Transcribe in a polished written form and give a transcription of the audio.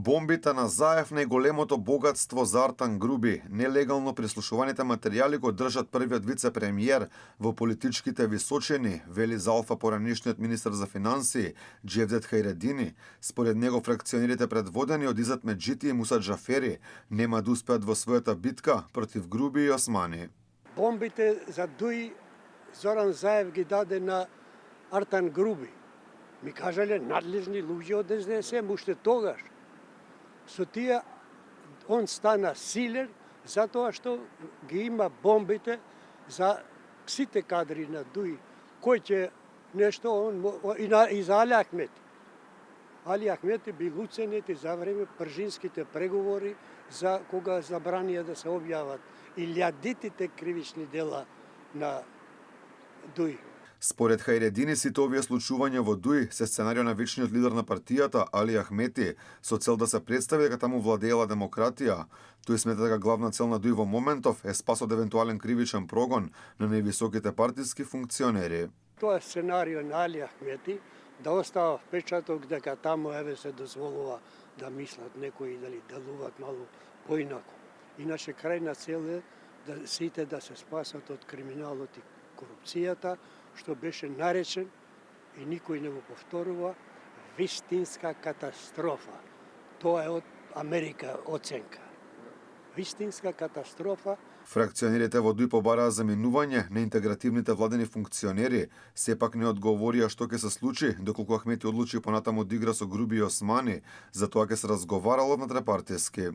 Бомбите на Заев најголемото богатство за Артан Груби. Нелегално прислушуваните материјали го држат првиот вице-премиер во политичките височини, вели за Алфа поранишниот министер за финансии Джевдет Хајредини. Според него фракционерите предводени од Изет Меджити и Муса Џафери нема да успеат во својата битка против Груби и Османи. Бомбите за Дуи Зоран Заев ги даде на Артан Груби. Ми кажале надлежни луѓе од СДСМ уште тогаш. Со тие он стана силен затоа што ги има бомбите за сите кадри на Дуи. Кој ќе нешто и за Али Ахмети. Али Ахмети бил уценет и за време пржинските преговори за кога забранија да се објават илјадитите кривични дела на Дуи. Според Хајредини, сите овие случувања во Дуи се сценарио на вечниот лидер на партијата Али Ахмети со цел да се представи дека таму владеела демократија. Тој смета дека главна цел на Дуи во моментов е спас од евентуален кривичен прогон на највисоките партиски функционери. Тоа е сценарио на Али Ахмети да остава впечаток дека таму еве се дозволува да мислат некои дали делуваат малку поинаку. Иначе крајна цел е да сите да се спасат од криминалот и корупцијата, што беше наречен и никој не го повторува вистинска катастрофа. Тоа е од Америка оценка. Вистинска катастрофа. Фракционерите во Дуи побараа заминување на интегративните владени функционери, сепак не одговорија што ќе се случи доколку Ахмети одлучи понатаму да игра со Груби и Османи, за тоа ќе се разговарало внатре партиски.